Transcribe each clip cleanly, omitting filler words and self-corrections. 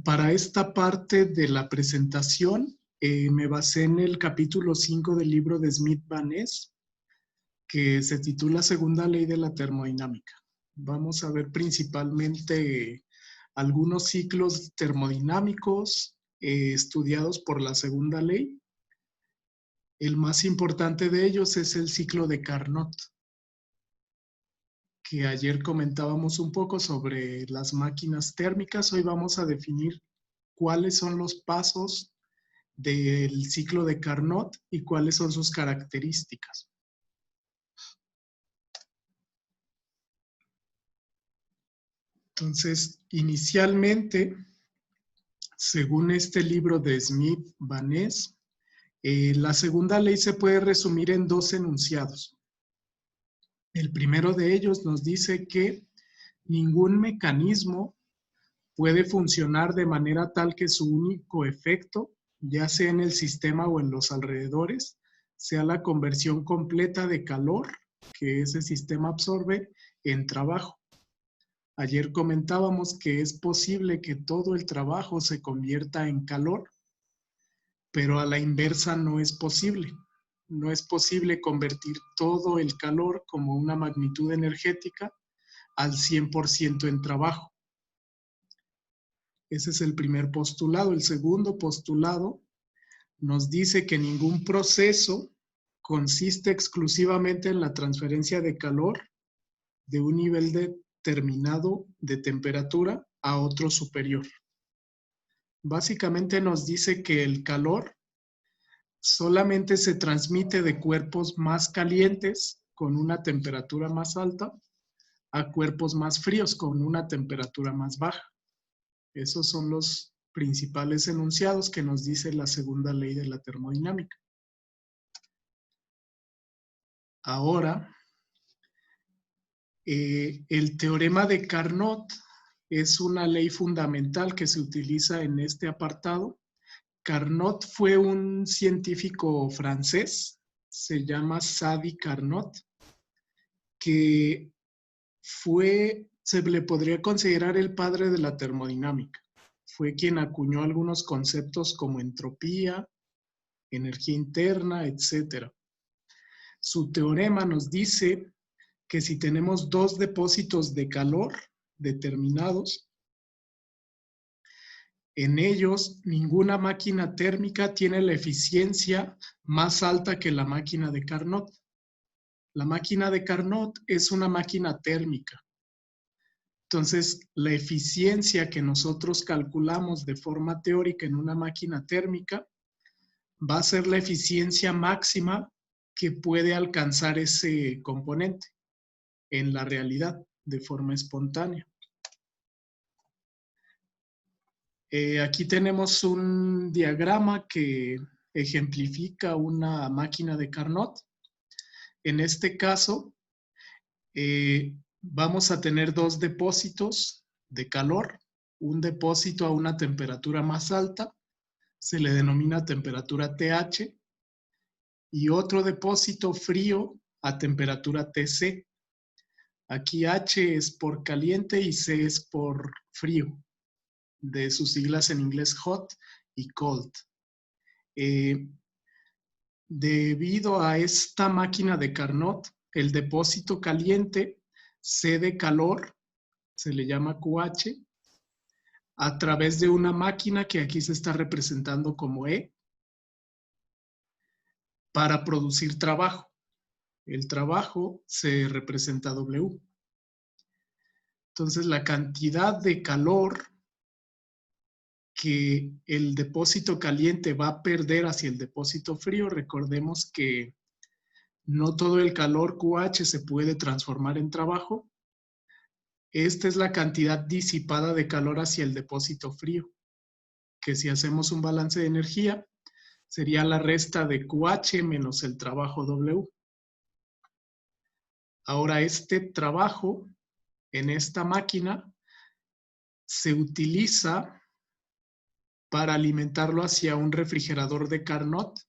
Para esta parte de la presentación, me basé en el capítulo 5 del libro de Smith-Van Ness, que se titula Segunda Ley de la Termodinámica. Vamos a ver principalmente algunos ciclos termodinámicos estudiados por la segunda ley. El más importante de ellos es el ciclo de Carnot, que ayer comentábamos un poco sobre las máquinas térmicas. Hoy vamos a definir cuáles son los pasos del ciclo de Carnot y cuáles son sus características. Entonces, inicialmente, según este libro de Smith-Van Ness, la segunda ley se puede resumir en dos enunciados. El primero de ellos nos dice que ningún mecanismo puede funcionar de manera tal que su único efecto, ya sea en el sistema o en los alrededores, sea la conversión completa de calor que ese sistema absorbe en trabajo. Ayer comentábamos que es posible que todo el trabajo se convierta en calor, pero a la inversa no es posible. No es posible convertir todo el calor como una magnitud energética al 100% en trabajo. Ese es el primer postulado. El segundo postulado nos dice que ningún proceso consiste exclusivamente en la transferencia de calor de un nivel determinado de temperatura a otro superior. Básicamente nos dice que el calor solamente se transmite de cuerpos más calientes con una temperatura más alta a cuerpos más fríos con una temperatura más baja. Esos son los principales enunciados que nos dice la segunda ley de la termodinámica. Ahora, el teorema de Carnot es una ley fundamental que se utiliza en este apartado. Carnot fue un científico francés, se llama Sadi Carnot, que se le podría considerar el padre de la termodinámica. Fue quien acuñó algunos conceptos como entropía, energía interna, etc. Su teorema nos dice que si tenemos dos depósitos de calor determinados, en ellos ninguna máquina térmica tiene la eficiencia más alta que la máquina de Carnot. La máquina de Carnot es una máquina térmica. Entonces, la eficiencia que nosotros calculamos de forma teórica en una máquina térmica va a ser la eficiencia máxima que puede alcanzar ese componente en la realidad de forma espontánea. Aquí tenemos un diagrama que ejemplifica una máquina de Carnot. En este caso, vamos a tener dos depósitos de calor. Un depósito a una temperatura más alta, se le denomina temperatura TH, y otro depósito frío a temperatura TC. Aquí H es por caliente y C es por frío, de sus siglas en inglés hot y cold. Debido a esta máquina de Carnot, el depósito caliente cede calor, se le llama QH, a través de una máquina que aquí se está representando como E, para producir trabajo. El trabajo se representa W. Entonces, la cantidad de calor que el depósito caliente va a perder hacia el depósito frío, recordemos que no todo el calor QH se puede transformar en trabajo. Esta es la cantidad disipada de calor hacia el depósito frío, que si hacemos un balance de energía, sería la resta de QH menos el trabajo W. Ahora, este trabajo en esta máquina se utiliza para alimentarlo hacia un refrigerador de Carnot,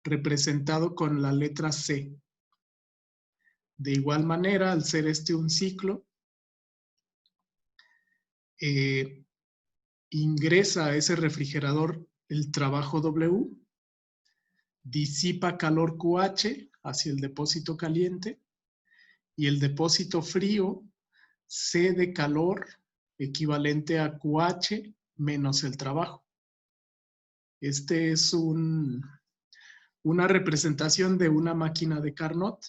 representado con la letra C. De igual manera, al ser este un ciclo, ingresa a ese refrigerador el trabajo W, disipa calor QH hacia el depósito caliente y el depósito frío cede calor equivalente a QH menos el trabajo. Este es una representación de una máquina de Carnot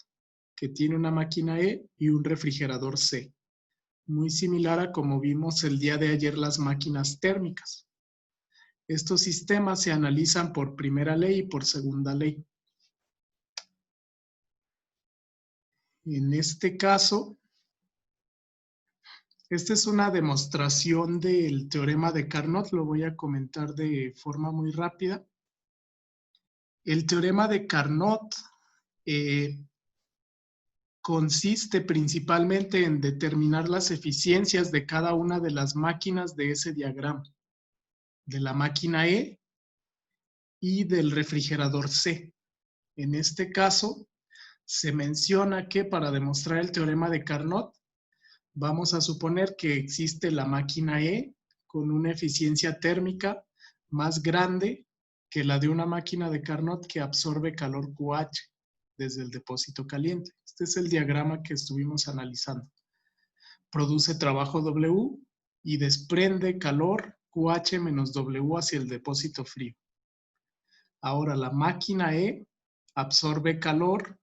que tiene una máquina E y un refrigerador C. Muy similar a como vimos el día de ayer las máquinas térmicas. Estos sistemas se analizan por primera ley y por segunda ley. En este caso, esta es una demostración del teorema de Carnot, lo voy a comentar de forma muy rápida. El teorema de Carnot consiste principalmente en determinar las eficiencias de cada una de las máquinas de ese diagrama, de la máquina E y del refrigerador C. En este caso, se menciona que para demostrar el teorema de Carnot, vamos a suponer que existe la máquina E con una eficiencia térmica más grande que la de una máquina de Carnot que absorbe calor QH desde el depósito caliente. Este es el diagrama que estuvimos analizando. Produce trabajo W y desprende calor QH menos W hacia el depósito frío. Ahora la máquina E absorbe calor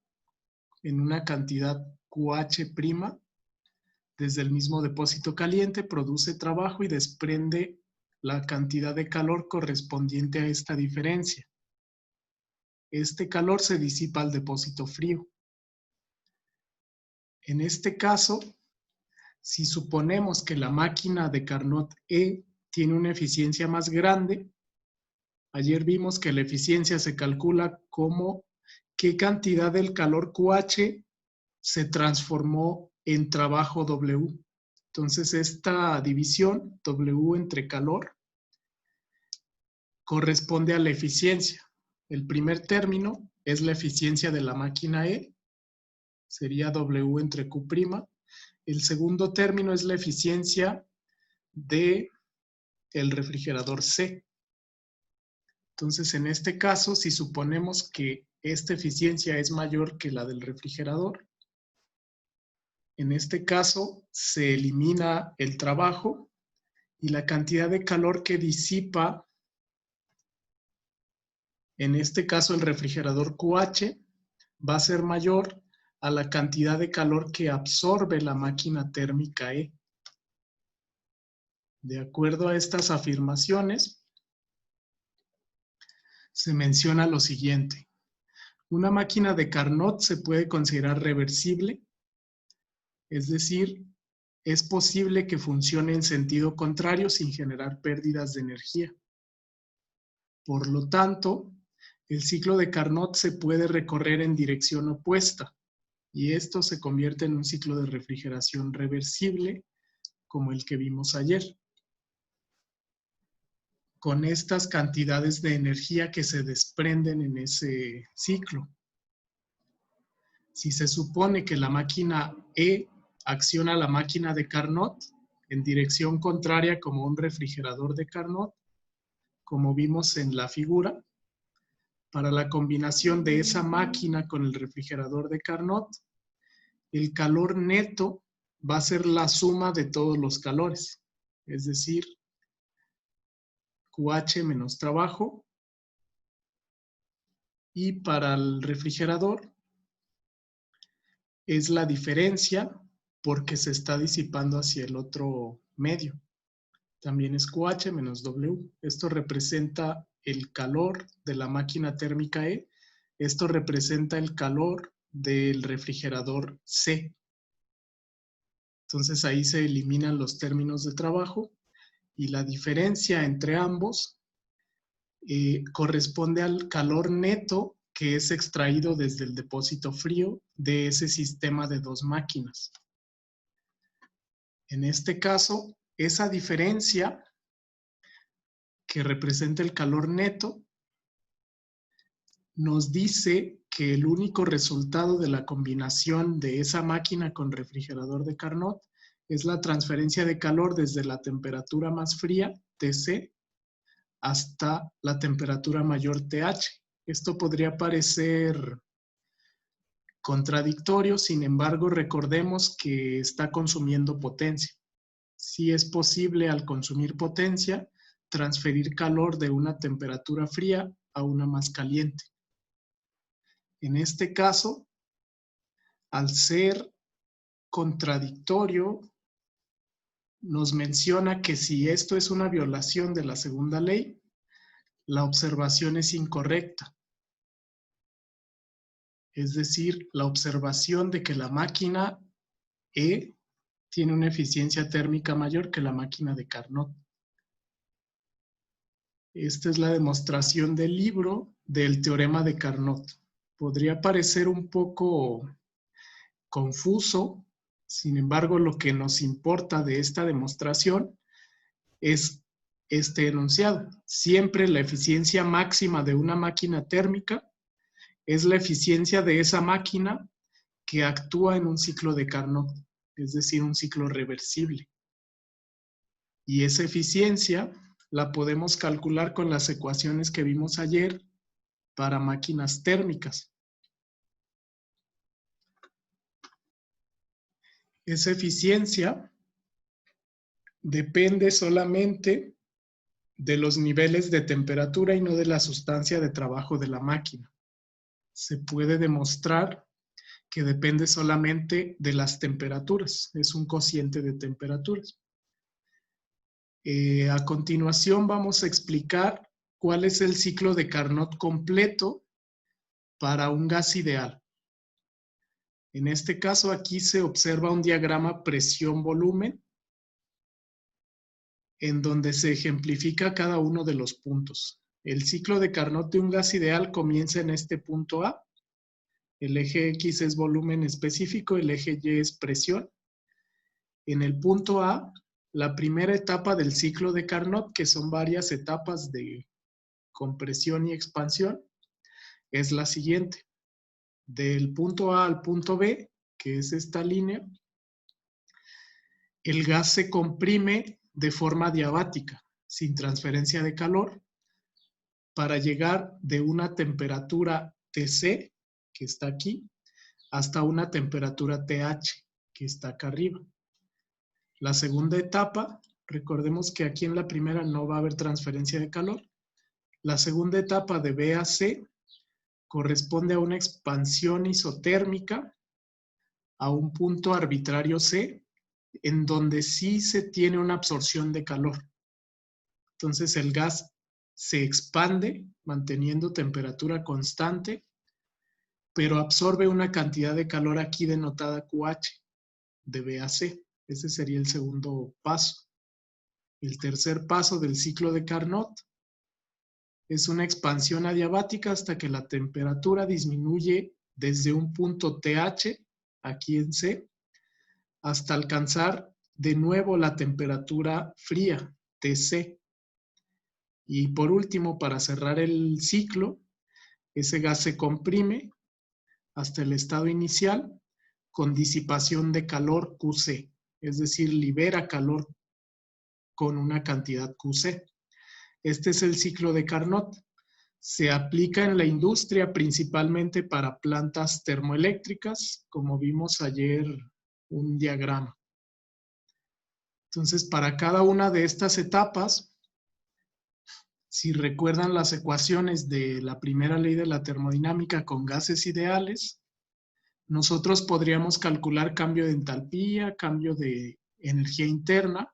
en una cantidad QH' desde el mismo depósito caliente, produce trabajo y desprende la cantidad de calor correspondiente a esta diferencia. Este calor se disipa al depósito frío. En este caso, si suponemos que la máquina de Carnot E tiene una eficiencia más grande, ayer vimos que la eficiencia se calcula como qué cantidad del calor QH se transformó en trabajo W. Entonces, esta división, W entre calor, corresponde a la eficiencia. El primer término es la eficiencia de la máquina E, sería W entre Q'. El segundo término es la eficiencia del refrigerador C. Entonces, en este caso, si suponemos que esta eficiencia es mayor que la del refrigerador, en este caso se elimina el trabajo y la cantidad de calor que disipa, en este caso el refrigerador QH, va a ser mayor a la cantidad de calor que absorbe la máquina térmica E. De acuerdo a estas afirmaciones, se menciona lo siguiente. Una máquina de Carnot se puede considerar reversible, es decir, es posible que funcione en sentido contrario sin generar pérdidas de energía. Por lo tanto, el ciclo de Carnot se puede recorrer en dirección opuesta y esto se convierte en un ciclo de refrigeración reversible como el que vimos ayer, con estas cantidades de energía que se desprenden en ese ciclo. Si se supone que la máquina E acciona la máquina de Carnot en dirección contraria como un refrigerador de Carnot, como vimos en la figura, para la combinación de esa máquina con el refrigerador de Carnot, el calor neto va a ser la suma de todos los calores, es decir, QH menos trabajo, y para el refrigerador es la diferencia porque se está disipando hacia el otro medio. También es QH menos W. Esto representa el calor de la máquina térmica E. Esto representa el calor del refrigerador C. Entonces ahí se eliminan los términos de trabajo y la diferencia entre ambos corresponde al calor neto que es extraído desde el depósito frío de ese sistema de dos máquinas. En este caso, esa diferencia que representa el calor neto nos dice que el único resultado de la combinación de esa máquina con refrigerador de Carnot es la transferencia de calor desde la temperatura más fría, TC, hasta la temperatura mayor, TH. Esto podría parecer contradictorio, sin embargo, recordemos que está consumiendo potencia. Sí es posible, al consumir potencia, transferir calor de una temperatura fría a una más caliente. En este caso, al ser contradictorio, nos menciona que si esto es una violación de la segunda ley, la observación es incorrecta. Es decir, la observación de que la máquina E tiene una eficiencia térmica mayor que la máquina de Carnot. Esta es la demostración del libro del teorema de Carnot. Podría parecer un poco confuso, sin embargo, lo que nos importa de esta demostración es este enunciado. Siempre la eficiencia máxima de una máquina térmica es la eficiencia de esa máquina que actúa en un ciclo de Carnot, es decir, un ciclo reversible. Y esa eficiencia la podemos calcular con las ecuaciones que vimos ayer para máquinas térmicas. Esa eficiencia depende solamente de los niveles de temperatura y no de la sustancia de trabajo de la máquina. Se puede demostrar que depende solamente de las temperaturas, es un cociente de temperaturas. A continuación vamos a explicar cuál es el ciclo de Carnot completo para un gas ideal. En este caso aquí se observa un diagrama presión-volumen en donde se ejemplifica cada uno de los puntos. El ciclo de Carnot de un gas ideal comienza en este punto A. El eje X es volumen específico, el eje Y es presión. En el punto A, la primera etapa del ciclo de Carnot, que son varias etapas de compresión y expansión, es la siguiente. Del punto A al punto B, que es esta línea, el gas se comprime de forma adiabática, sin transferencia de calor, para llegar de una temperatura TC, que está aquí, hasta una temperatura TH, que está acá arriba. La segunda etapa, recordemos que aquí en la primera no va a haber transferencia de calor. La segunda etapa de B a C corresponde a una expansión isotérmica a un punto arbitrario C, en donde sí se tiene una absorción de calor. Entonces el gas se expande manteniendo temperatura constante, pero absorbe una cantidad de calor aquí denotada QH de B a C. Ese sería el segundo paso. El tercer paso del ciclo de Carnot es una expansión adiabática hasta que la temperatura disminuye desde un punto TH, aquí en C, hasta alcanzar de nuevo la temperatura fría, TC. Y por último, para cerrar el ciclo, ese gas se comprime hasta el estado inicial con disipación de calor QC, es decir, libera calor con una cantidad QC. Este es el ciclo de Carnot. Se aplica en la industria principalmente para plantas termoeléctricas, como vimos ayer un diagrama. Entonces, para cada una de estas etapas, si recuerdan las ecuaciones de la primera ley de la termodinámica con gases ideales, nosotros podríamos calcular cambio de entalpía, cambio de energía interna,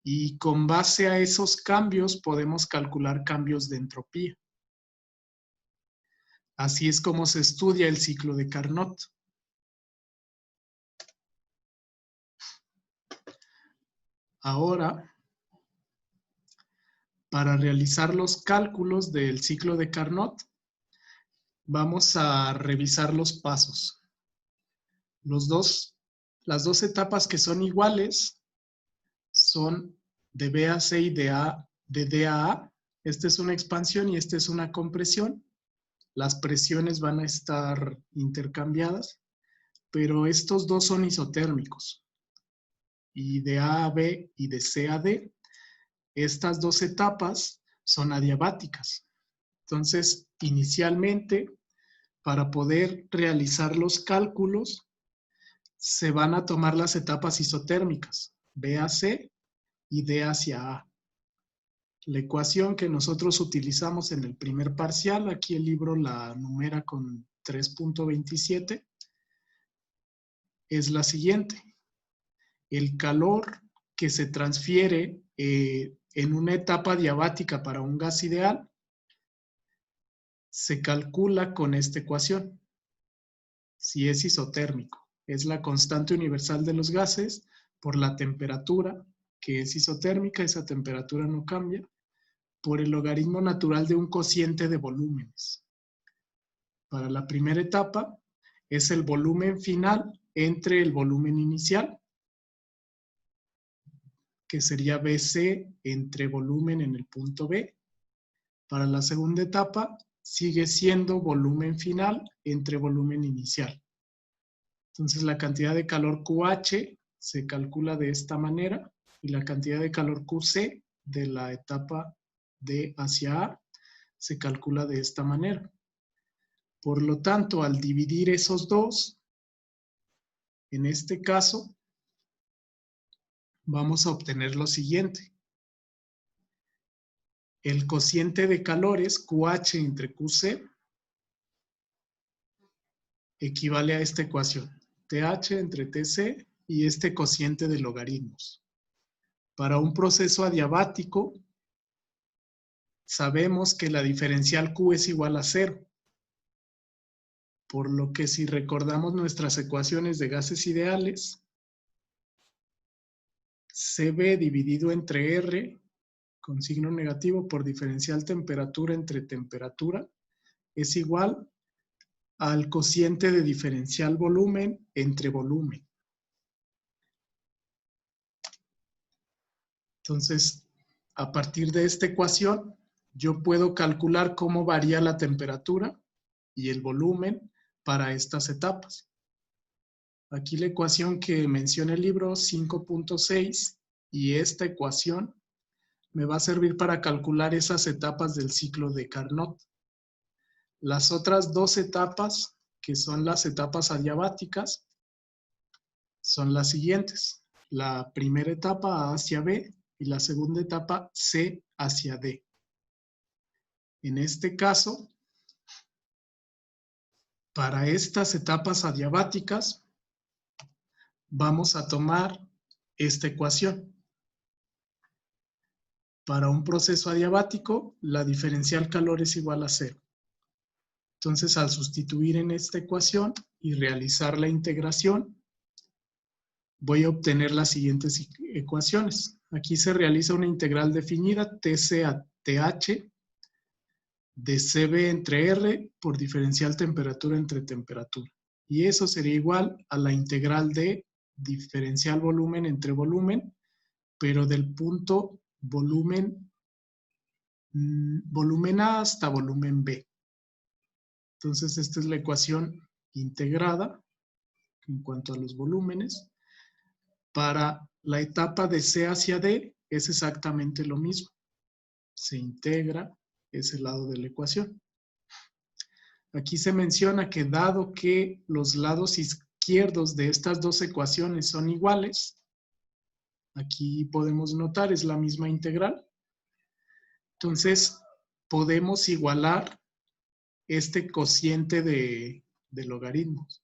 y con base a esos cambios podemos calcular cambios de entropía. Así es como se estudia el ciclo de Carnot. Ahora, para realizar los cálculos del ciclo de Carnot, vamos a revisar los pasos. Las dos etapas que son iguales son de B a C y de D a A. Esta es una expansión y esta es una compresión. Las presiones van a estar intercambiadas, pero estos dos son isotérmicos. y de A a B y de C a D, estas dos etapas son adiabáticas. Entonces, inicialmente, para poder realizar los cálculos, se van a tomar las etapas isotérmicas, B a C y D hacia A. La ecuación que nosotros utilizamos en el primer parcial, aquí el libro la numera con 3.27, es la siguiente. El calor que se transfiere en una etapa adiabática para un gas ideal se calcula con esta ecuación. Si es isotérmico, es la constante universal de los gases por la temperatura, que es isotérmica, esa temperatura no cambia, por el logaritmo natural de un cociente de volúmenes. Para la primera etapa es el volumen final entre el volumen inicial, que sería BC entre volumen en el punto B. Para la segunda etapa sigue siendo volumen final entre volumen inicial. Entonces la cantidad de calor QH se calcula de esta manera y la cantidad de calor QC de la etapa D hacia A se calcula de esta manera. Por lo tanto, al dividir esos dos, en este caso, vamos a obtener lo siguiente. El cociente de calores, QH entre QC, equivale a esta ecuación, TH entre TC y este cociente de logaritmos. Para un proceso adiabático, sabemos que la diferencial Q es igual a 0. Por lo que si recordamos nuestras ecuaciones de gases ideales, CB dividido entre R con signo negativo por diferencial temperatura entre temperatura es igual al cociente de diferencial volumen entre volumen. Entonces, a partir de esta ecuación, yo puedo calcular cómo varía la temperatura y el volumen para estas etapas. Aquí la ecuación que menciona el libro 5.6 y esta ecuación me va a servir para calcular esas etapas del ciclo de Carnot. Las otras dos etapas, que son las etapas adiabáticas, son las siguientes. La primera etapa A hacia B y la segunda etapa C hacia D. En este caso, para estas etapas adiabáticas, vamos a tomar esta ecuación. Para un proceso adiabático, la diferencial calor es igual a 0. Entonces, al sustituir en esta ecuación y realizar la integración, voy a obtener las siguientes ecuaciones. Aquí se realiza una integral definida, TC a TH, de CB entre R por diferencial temperatura entre temperatura. Y eso sería igual a la integral de diferencial volumen entre volumen, pero del punto volumen A hasta volumen B. Entonces, esta es la ecuación integrada en cuanto a los volúmenes. Para la etapa de C hacia D es exactamente lo mismo. Se integra ese lado de la ecuación. Aquí se menciona que dado que los lados izquierdos de estas dos ecuaciones son iguales, aquí podemos notar es la misma integral. Entonces, podemos igualar este cociente de logaritmos.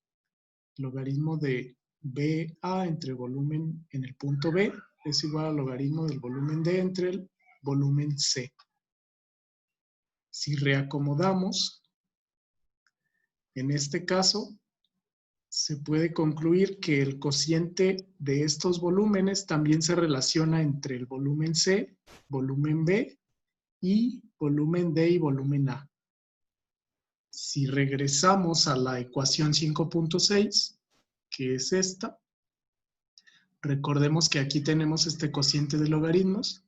Logaritmo de BA entre volumen en el punto B es igual al logaritmo del volumen D entre el volumen C. Si reacomodamos, en este caso, se puede concluir que el cociente de estos volúmenes también se relaciona entre el volumen C, volumen B y volumen D y volumen A. Si regresamos a la ecuación 5.6, que es esta, recordemos que aquí tenemos este cociente de logaritmos.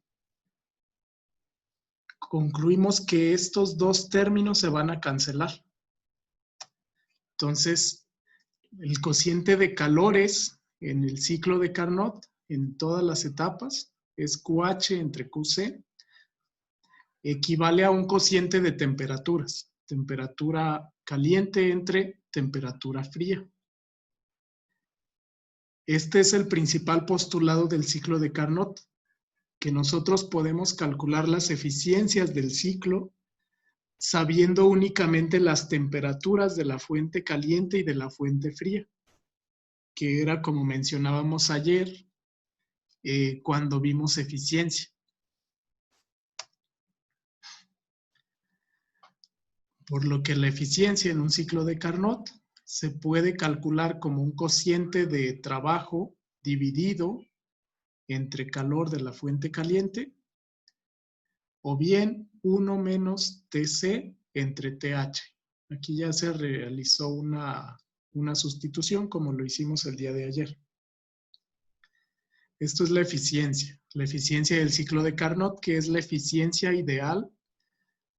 Concluimos que estos dos términos se van a cancelar. Entonces, el cociente de calores en el ciclo de Carnot en todas las etapas, es QH entre QC, equivale a un cociente de temperaturas. Temperatura caliente entre temperatura fría. Este es el principal postulado del ciclo de Carnot, que nosotros podemos calcular las eficiencias del ciclo sabiendo únicamente las temperaturas de la fuente caliente y de la fuente fría, que era como mencionábamos ayer cuando vimos eficiencia. Por lo que la eficiencia en un ciclo de Carnot se puede calcular como un cociente de trabajo dividido entre calor de la fuente caliente, o bien 1 menos TC entre TH. Aquí ya se realizó una sustitución como lo hicimos el día de ayer. Esto es la eficiencia del ciclo de Carnot, que es la eficiencia ideal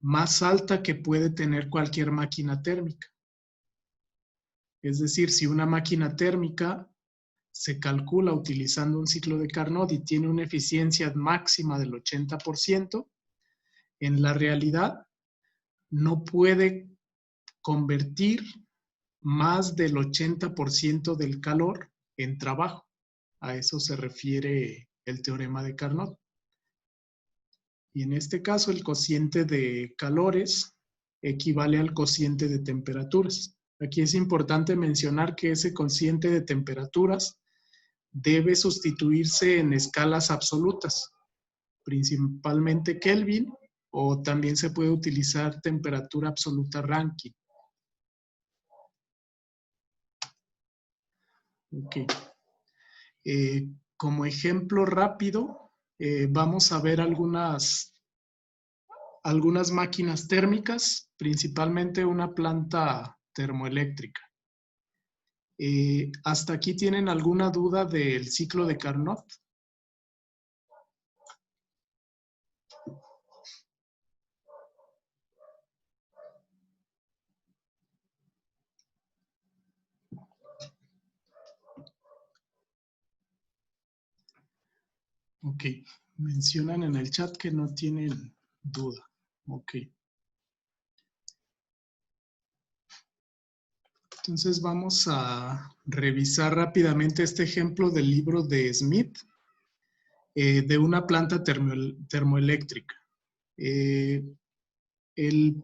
más alta que puede tener cualquier máquina térmica. Es decir, si una máquina térmica se calcula utilizando un ciclo de Carnot y tiene una eficiencia máxima del 80%, en la realidad no puede convertir más del 80% del calor en trabajo. A eso se refiere el teorema de Carnot. Y en este caso, el cociente de calores equivale al cociente de temperaturas. Aquí es importante mencionar que ese cociente de temperaturas debe sustituirse en escalas absolutas, principalmente Kelvin, o también se puede utilizar temperatura absoluta Rankine. Ok. Como ejemplo rápido, vamos a ver algunas máquinas térmicas, principalmente una planta termoeléctrica. ¿Hasta aquí tienen alguna duda del ciclo de Carnot? Ok, mencionan en el chat que no tienen duda. Ok. Entonces vamos a revisar rápidamente este ejemplo del libro de Smith de una planta termoeléctrica. El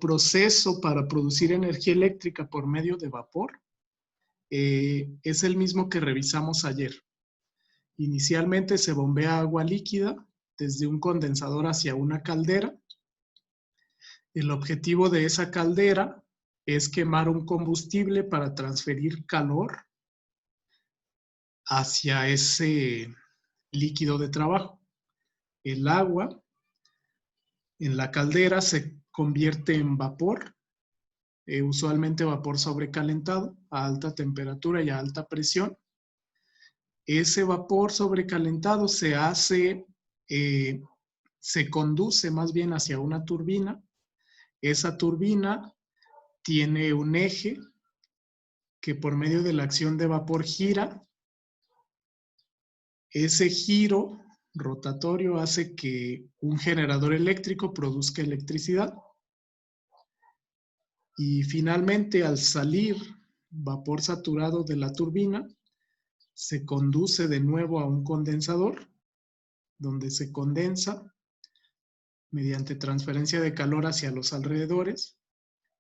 proceso para producir energía eléctrica por medio de vapor es el mismo que revisamos ayer. Inicialmente se bombea agua líquida desde un condensador hacia una caldera. El objetivo de esa caldera es quemar un combustible para transferir calor hacia ese líquido de trabajo. El agua en la caldera se convierte en vapor, usualmente vapor sobrecalentado a alta temperatura y a alta presión. Ese vapor sobrecalentado se conduce más bien hacia una turbina. Esa turbina tiene un eje que por medio de la acción de vapor gira. Ese giro rotatorio hace que un generador eléctrico produzca electricidad. Y finalmente, al salir vapor saturado de la turbina, se conduce de nuevo a un condensador, donde se condensa mediante transferencia de calor hacia los alrededores,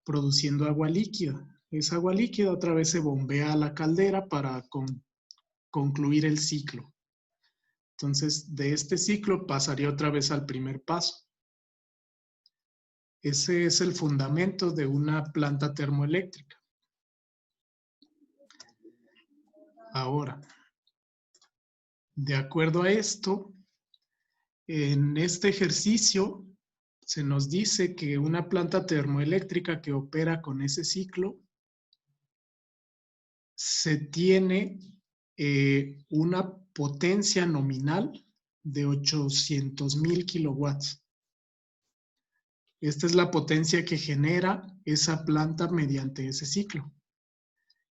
produciendo agua líquida. Esa agua líquida otra vez se bombea a la caldera para concluir el ciclo. Entonces, de este ciclo pasaría otra vez al primer paso. Ese es el fundamento de una planta termoeléctrica. Ahora, de acuerdo a esto, en este ejercicio se nos dice que una planta termoeléctrica que opera con ese ciclo se tiene una potencia nominal de 800,000 kilowatts. Esta es la potencia que genera esa planta mediante ese ciclo.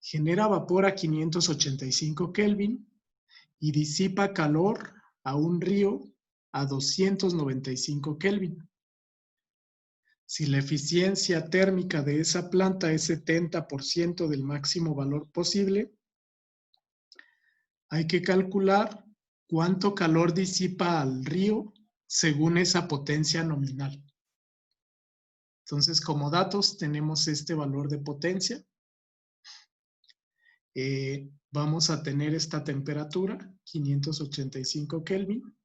Genera vapor a 585 Kelvin y disipa calor a un río a 295 Kelvin. Si la eficiencia térmica de esa planta es 70% del máximo valor posible, hay que calcular cuánto calor disipa al río según esa potencia nominal. Entonces, como datos tenemos este valor de potencia. Vamos a tener esta temperatura, 585 Kelvin,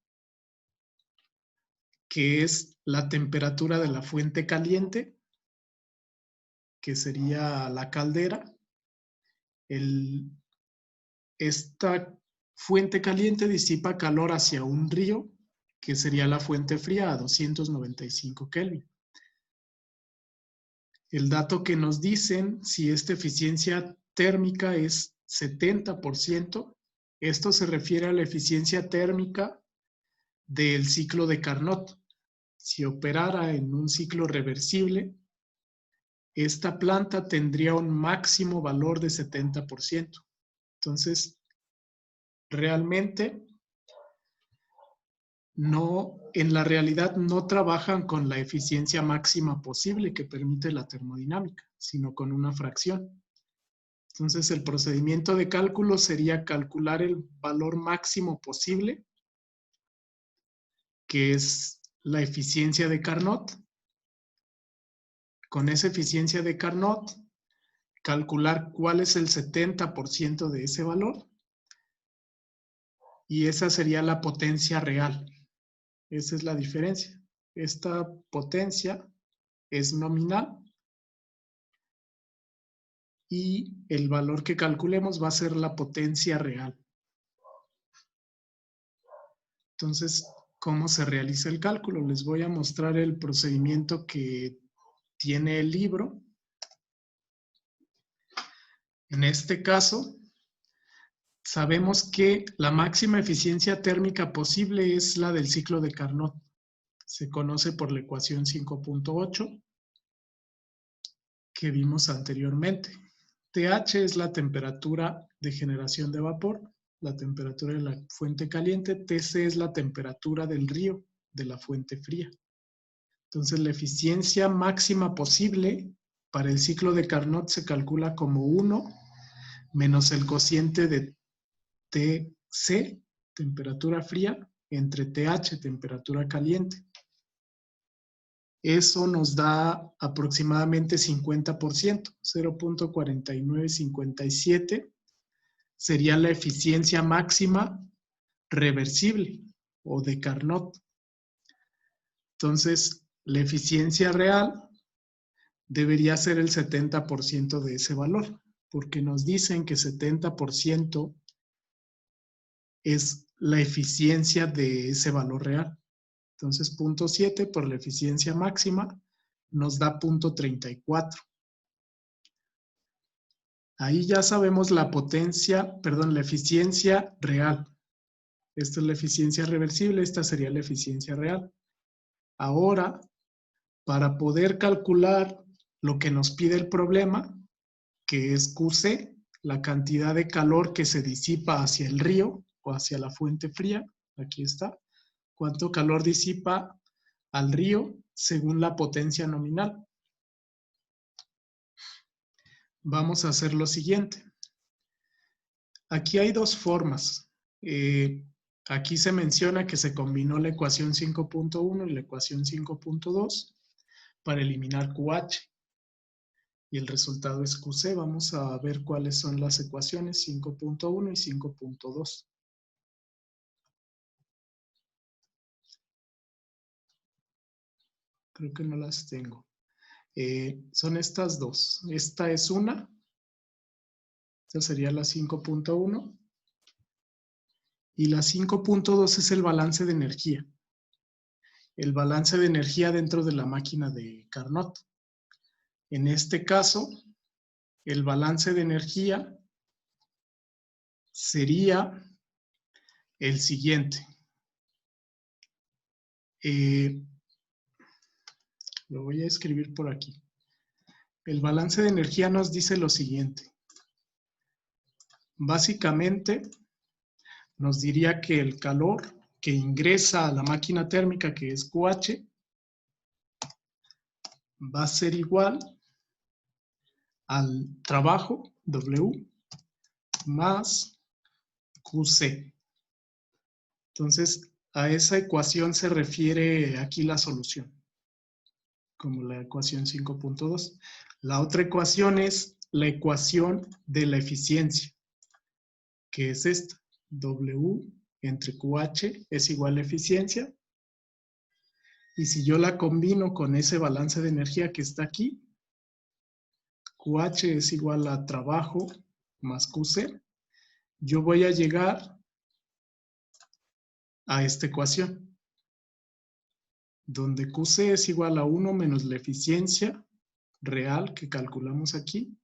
que es la temperatura de la fuente caliente, que sería la caldera. Esta fuente caliente disipa calor hacia un río, que sería la fuente fría, a 295 Kelvin. El dato que nos dicen si esta eficiencia térmica es 70%, esto se refiere a la eficiencia térmica del ciclo de Carnot. Si operara en un ciclo reversible, esta planta tendría un máximo valor de 70%. Entonces, realmente en la realidad no trabajan con la eficiencia máxima posible que permite la termodinámica, sino con una fracción. Entonces, el procedimiento de cálculo sería calcular el valor máximo posible, que es la eficiencia de Carnot. Con esa eficiencia de Carnot, calcular cuál es el 70% de ese valor, y esa sería la potencia real. Esa es la diferencia. Esta potencia es nominal y el valor que calculemos va a ser la potencia real. Entonces, ¿cómo se realiza el cálculo? Les voy a mostrar el procedimiento que tiene el libro. En este caso, sabemos que la máxima eficiencia térmica posible es la del ciclo de Carnot. Se conoce por la ecuación 5.8 que vimos anteriormente. TH es la temperatura de generación de vapor, la temperatura de la fuente caliente. TC es la temperatura del río, de la fuente fría. Entonces, la eficiencia máxima posible para el ciclo de Carnot se calcula como 1 menos el cociente de TC, temperatura fría, entre TH, temperatura caliente. Eso nos da aproximadamente 50%, 0.4957 sería la eficiencia máxima reversible o de Carnot. Entonces, la eficiencia real debería ser el 70% de ese valor, porque nos dicen que 70% es la eficiencia de ese valor real. Entonces, 0.7 por la eficiencia máxima nos da 0.34. Ahí ya sabemos la eficiencia real. Esta es la eficiencia reversible, esta sería la eficiencia real. Ahora, para poder calcular lo que nos pide el problema, que es QC, la cantidad de calor que se disipa hacia el río o hacia la fuente fría, aquí está, cuánto calor disipa al río según la potencia nominal. Vamos a hacer lo siguiente. Aquí hay dos formas. Aquí se menciona que se combinó la ecuación 5.1 y la ecuación 5.2 para eliminar QH. Y el resultado es QC. Vamos a ver cuáles son las ecuaciones 5.1 y 5.2. Creo que no las tengo. Son estas dos. Esta es una. Esta sería la 5.1. Y la 5.2 es el balance de energía. El balance de energía dentro de la máquina de Carnot. En este caso, el balance de energía sería el siguiente. Lo voy a escribir por aquí. El balance de energía nos dice lo siguiente. Básicamente, nos diría que el calor que ingresa a la máquina térmica, que es QH, va a ser igual al trabajo, W, más QC. Entonces, a esa ecuación se refiere aquí la solución, como la ecuación 5.2. La otra ecuación es la ecuación de la eficiencia, que es esta. W entre QH es igual a eficiencia. Y si yo la combino con ese balance de energía que está aquí, QH es igual a trabajo más QC, yo voy a llegar a esta ecuación, donde QC es igual a 1 menos la eficiencia real que calculamos aquí,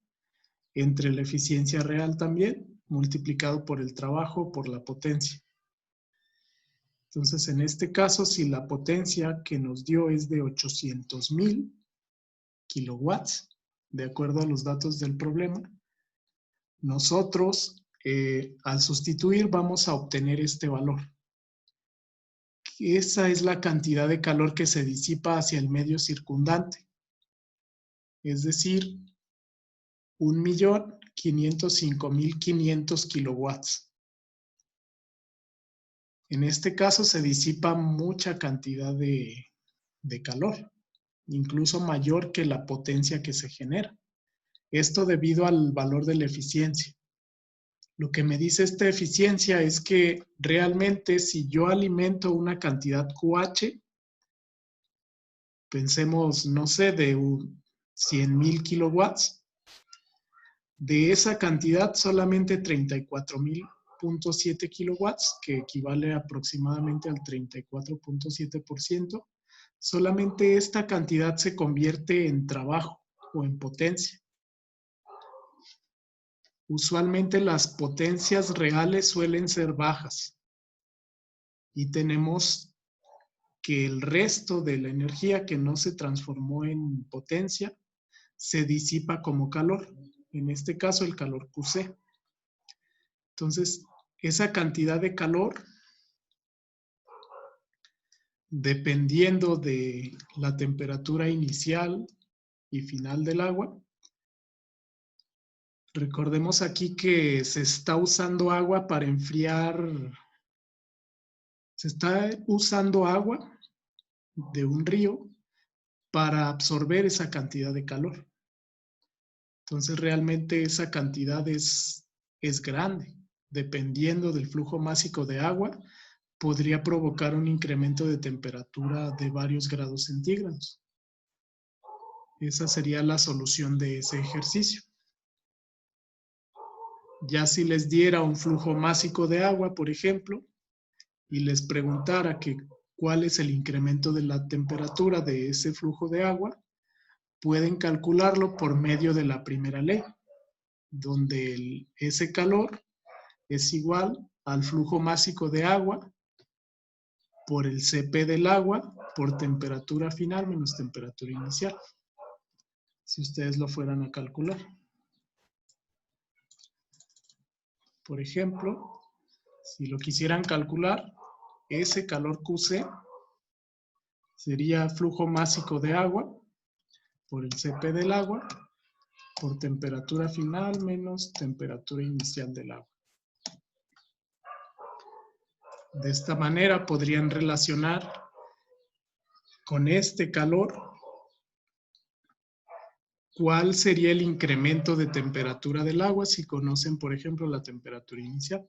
entre la eficiencia real también, multiplicado por el trabajo por la potencia. Entonces, en este caso, si la potencia que nos dio es de 800,000 kilowatts, de acuerdo a los datos del problema, nosotros, al sustituir, vamos a obtener este valor. Esa es la cantidad de calor que se disipa hacia el medio circundante. Es decir, 1.505.500 kilowatts. En este caso se disipa mucha cantidad de calor, incluso mayor que la potencia que se genera. Esto debido al valor de la eficiencia. Lo que me dice esta eficiencia es que realmente si yo alimento una cantidad QH, pensemos, no sé, de 100,000 kilowatts, de esa cantidad solamente 34,000.7 kilowatts, que equivale aproximadamente al 34.7%, solamente esta cantidad se convierte en trabajo o en potencia. Usualmente las potencias reales suelen ser bajas y tenemos que el resto de la energía que no se transformó en potencia se disipa como calor. En este caso, el calor QC. Entonces, esa cantidad de calor, dependiendo de la temperatura inicial y final del agua, recordemos aquí que se está usando agua para enfriar, se está usando agua de un río para absorber esa cantidad de calor. Entonces, realmente esa cantidad es grande. Dependiendo del flujo másico de agua, podría provocar un incremento de temperatura de varios grados centígrados. Esa sería la solución de ese ejercicio. Ya si les diera un flujo másico de agua, por ejemplo, y les preguntara cuál es el incremento de la temperatura de ese flujo de agua, pueden calcularlo por medio de la primera ley, donde ese calor es igual al flujo másico de agua por el Cp del agua por temperatura final menos temperatura inicial, si ustedes lo fueran a calcular. Por ejemplo, si lo quisieran calcular, ese calor QC sería flujo másico de agua por el Cp del agua por temperatura final menos temperatura inicial del agua. De esta manera podrían relacionar con este calor cuál sería el incremento de temperatura del agua si conocen, por ejemplo, la temperatura inicial.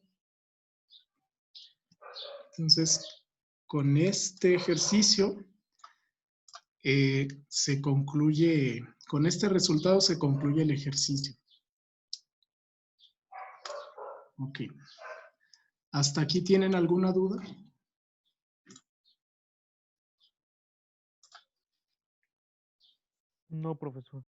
Entonces, con este ejercicio se concluye, con este resultado se concluye el ejercicio. Ok. ¿Hasta aquí tienen alguna duda? No, profesor.